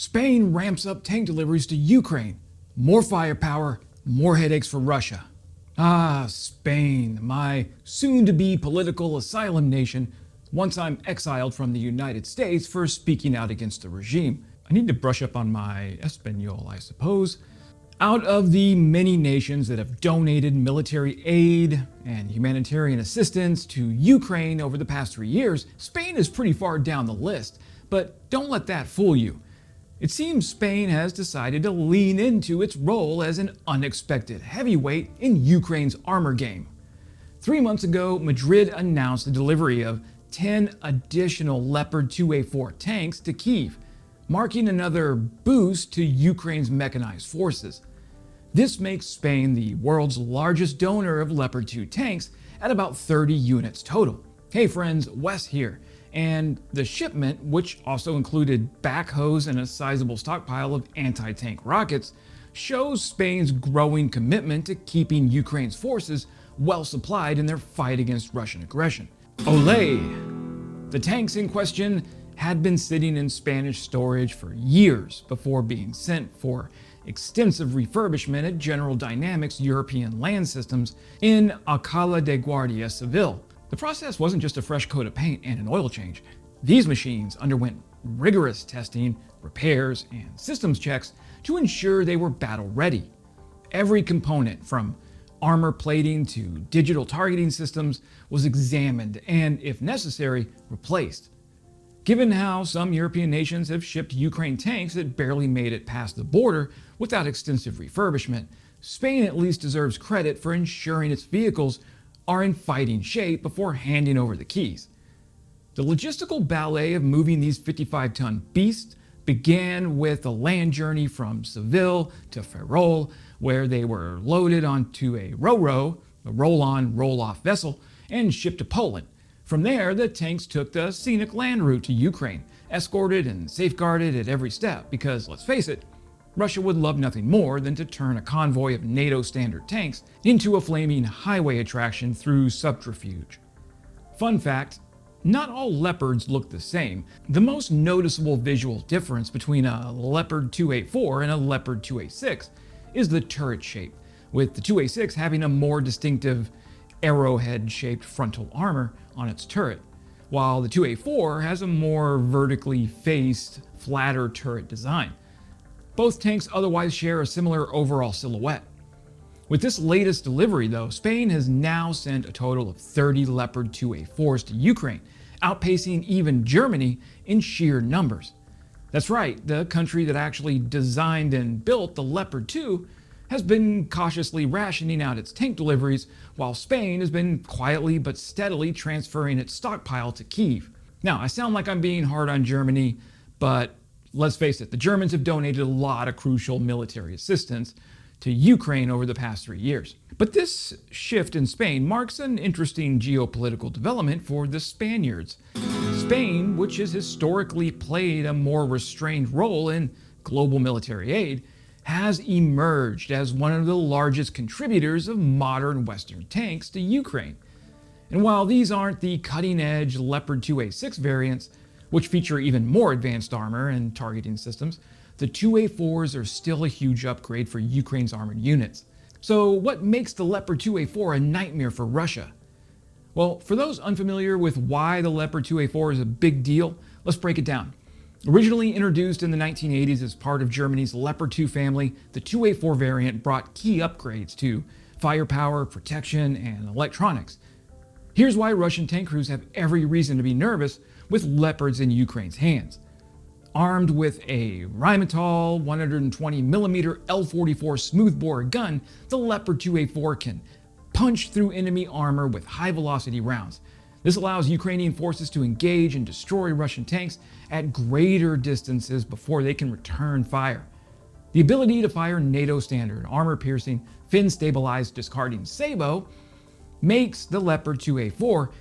Spain ramps up tank deliveries to Ukraine. More firepower, more headaches for Russia. Ah, Spain, my soon-to-be political asylum nation, once I'm exiled from the United States for speaking out against the regime. I need to brush up on my Espanol, I suppose. Out of the many nations that have donated military aid and humanitarian assistance to Ukraine over the past 3 years, Spain is pretty far down the list. But don't let that fool you. It seems Spain has decided to lean into its role as an unexpected heavyweight in Ukraine's armor game. 3 months ago, Madrid announced the delivery of 10 additional Leopard 2A4 tanks to Kyiv, marking another boost to Ukraine's mechanized forces. This makes Spain the world's largest donor of Leopard 2 tanks at about 30 units total. Hey friends, Wes here. And the shipment, which also included backhoes and a sizable stockpile of anti-tank rockets, shows Spain's growing commitment to keeping Ukraine's forces well supplied in their fight against Russian aggression. Olé! The tanks in question had been sitting in Spanish storage for years before being sent for extensive refurbishment at General Dynamics European Land Systems in Alcalá de Guardia, Seville. The process wasn't just a fresh coat of paint and an oil change. These machines underwent rigorous testing, repairs, and systems checks to ensure they were battle ready. Every component, from armor plating to digital targeting systems, was examined and, if necessary, replaced. Given how some European nations have shipped Ukraine tanks that barely made it past the border without extensive refurbishment, Spain at least deserves credit for ensuring its vehicles are in fighting shape before handing over the keys. The logistical ballet of moving these 55-ton beasts began with a land journey from Seville to Ferrol, where they were loaded onto a ro-ro, a roll-on, roll-off vessel, and shipped to Poland. From there, the tanks took the scenic land route to Ukraine, escorted and safeguarded at every step because, let's face it, Russia would love nothing more than to turn a convoy of NATO standard tanks into a flaming highway attraction through subterfuge. Fun fact, not all Leopards look the same. The most noticeable visual difference between a Leopard 2A4 and a Leopard 2A6 is the turret shape, with the 2A6 having a more distinctive arrowhead-shaped frontal armor on its turret, while the 2A4 has a more vertically faced, flatter turret design. Both tanks otherwise share a similar overall silhouette. With this latest delivery though, Spain has now sent a total of 30 Leopard 2A4s to Ukraine, outpacing even Germany in sheer numbers. That's right, the country that actually designed and built the Leopard 2 has been cautiously rationing out its tank deliveries, while Spain has been quietly but steadily transferring its stockpile to Kyiv. Now, I sound like I'm being hard on Germany, but let's face it, the Germans have donated a lot of crucial military assistance to Ukraine over the past 3 years. But this shift in Spain marks an interesting geopolitical development for the Spaniards. Spain, which has historically played a more restrained role in global military aid, has emerged as one of the largest contributors of modern Western tanks to Ukraine. And while these aren't the cutting-edge Leopard 2A6 variants, which feature even more advanced armor and targeting systems, the 2A4s are still a huge upgrade for Ukraine's armored units. So what makes the Leopard 2A4 a nightmare for Russia? Well, for those unfamiliar with why the Leopard 2A4 is a big deal, let's break it down. Originally introduced in the 1980s as part of Germany's Leopard 2 family, the 2A4 variant brought key upgrades to firepower, protection, and electronics. Here's why Russian tank crews have every reason to be nervous with Leopards in Ukraine's hands. Armed with a Rheinmetall 120mm L44 smoothbore gun, the Leopard 2A4 can punch through enemy armor with high-velocity rounds. This allows Ukrainian forces to engage and destroy Russian tanks at greater distances before they can return fire. The ability to fire NATO-standard, armor-piercing, fin-stabilized discarding sabot makes the Leopard 2A4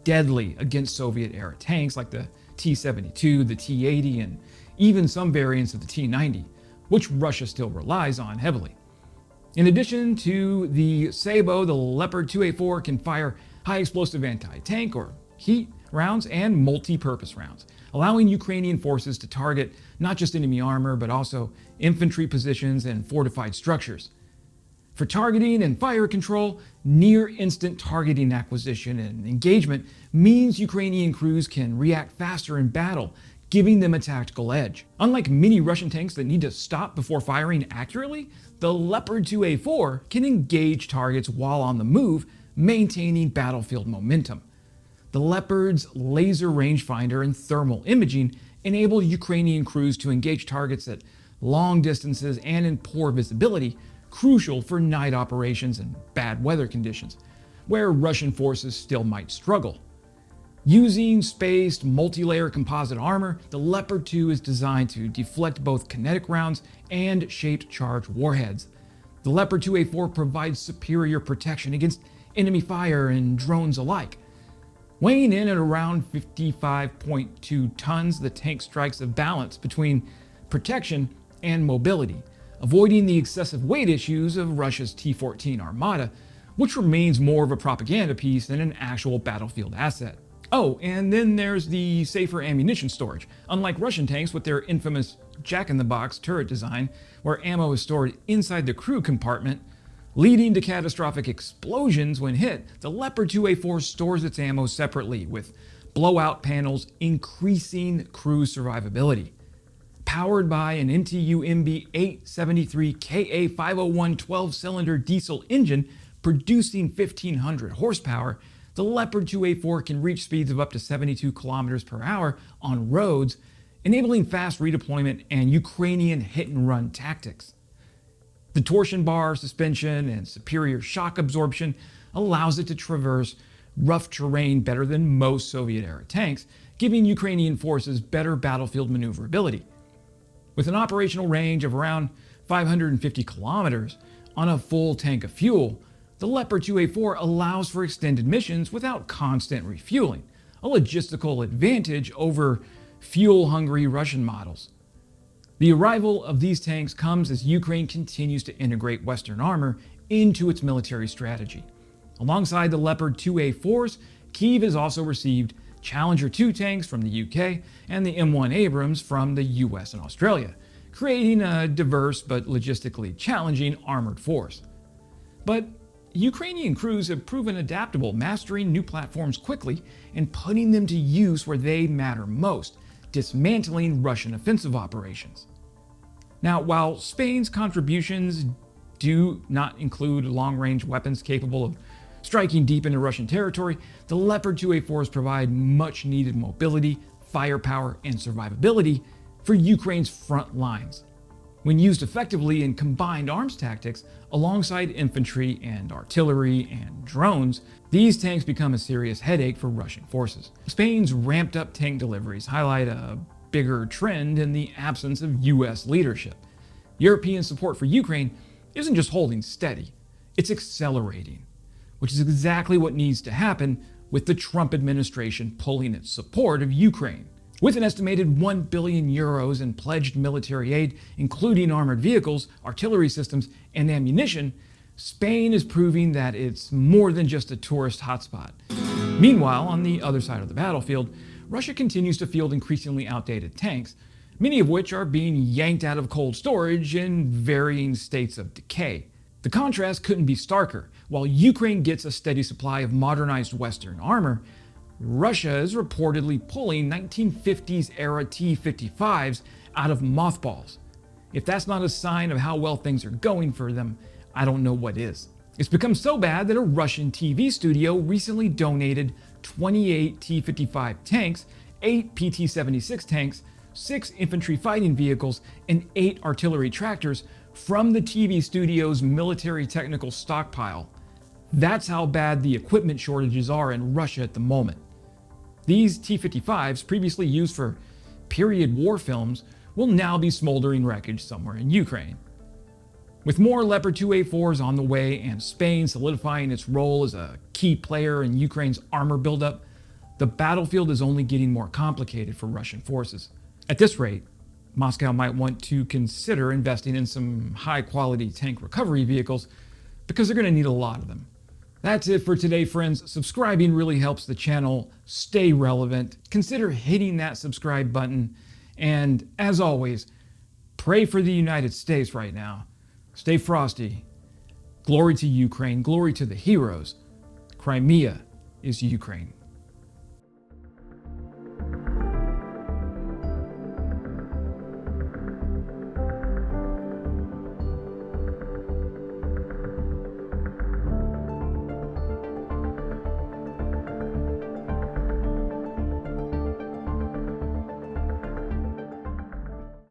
deadly against Soviet-era tanks like the T-72, the T-80, and even some variants of the T-90, which Russia still relies on heavily. In addition to the sabot, the Leopard 2A4 can fire high-explosive anti-tank or heat rounds and multi-purpose rounds, allowing Ukrainian forces to target not just enemy armor, but also infantry positions and fortified structures. For targeting and fire control, near-instant targeting acquisition and engagement means Ukrainian crews can react faster in battle, giving them a tactical edge. Unlike many Russian tanks that need to stop before firing accurately, the Leopard 2A4 can engage targets while on the move, maintaining battlefield momentum. The Leopard's laser rangefinder and thermal imaging enable Ukrainian crews to engage targets at long distances and in poor visibility, crucial for night operations and bad weather conditions, where Russian forces still might struggle. Using spaced, multi-layer composite armor, the Leopard 2 is designed to deflect both kinetic rounds and shaped charge warheads. The Leopard 2A4 provides superior protection against enemy fire and drones alike. Weighing in at around 55.2 tons, the tank strikes a balance between protection and mobility, avoiding the excessive weight issues of Russia's T-14 Armada, which remains more of a propaganda piece than an actual battlefield asset. Oh, and then there's the safer ammunition storage. Unlike Russian tanks with their infamous jack-in-the-box turret design, where ammo is stored inside the crew compartment, leading to catastrophic explosions when hit, the Leopard 2A4 stores its ammo separately, with blowout panels increasing crew survivability. Powered by an MTU MB 873 KA501 12-cylinder diesel engine producing 1,500 horsepower, the Leopard 2A4 can reach speeds of up to 72 kilometers per hour on roads, enabling fast redeployment and Ukrainian hit-and-run tactics. The torsion bar suspension and superior shock absorption allows it to traverse rough terrain better than most Soviet-era tanks, giving Ukrainian forces better battlefield maneuverability. With an operational range of around 550 kilometers on a full tank of fuel, the Leopard 2A4 allows for extended missions without constant refueling, a logistical advantage over fuel-hungry Russian models. The arrival of these tanks comes as Ukraine continues to integrate Western armor into its military strategy. Alongside the Leopard 2A4s, Kyiv has also received Challenger 2 tanks from the UK and the M1 Abrams from the US and Australia, creating a diverse but logistically challenging armored force. But Ukrainian crews have proven adaptable, mastering new platforms quickly and putting them to use where they matter most, dismantling Russian offensive operations. Now, while Spain's contributions do not include long-range weapons capable of striking deep into Russian territory, the Leopard 2A4s provide much-needed mobility, firepower, and survivability for Ukraine's front lines. When used effectively in combined arms tactics, alongside infantry and artillery and drones, these tanks become a serious headache for Russian forces. Spain's ramped-up tank deliveries highlight a bigger trend in the absence of US leadership. European support for Ukraine isn't just holding steady, it's accelerating, which is exactly what needs to happen with the Trump administration pulling its support of Ukraine. With an estimated 1 billion euros in pledged military aid, including armored vehicles, artillery systems, and ammunition, Spain is proving that it's more than just a tourist hotspot. Meanwhile, on the other side of the battlefield, Russia continues to field increasingly outdated tanks, many of which are being yanked out of cold storage in varying states of decay. The contrast couldn't be starker. While Ukraine gets a steady supply of modernized Western armor, Russia is reportedly pulling 1950s-era T-55s out of mothballs. If that's not a sign of how well things are going for them, I don't know what is. It's become so bad that a Russian TV studio recently donated 28 T-55 tanks, 8 PT-76 tanks, 6 infantry fighting vehicles, and 8 artillery tractors from the TV studio's military technical stockpile. That's how bad the equipment shortages are in Russia at the moment. These T-55s, previously used for period war films, will now be smoldering wreckage somewhere in Ukraine. With more Leopard 2A4s on the way and Spain solidifying its role as a key player in Ukraine's armor buildup, the battlefield is only getting more complicated for Russian forces. At this rate, Moscow might want to consider investing in some high-quality tank recovery vehicles because they're going to need a lot of them. That's it for today, friends. Subscribing really helps the channel stay relevant. Consider hitting that subscribe button. And as always, pray for the United States right now. Stay frosty. Glory to Ukraine. Glory to the heroes. Crimea is Ukraine.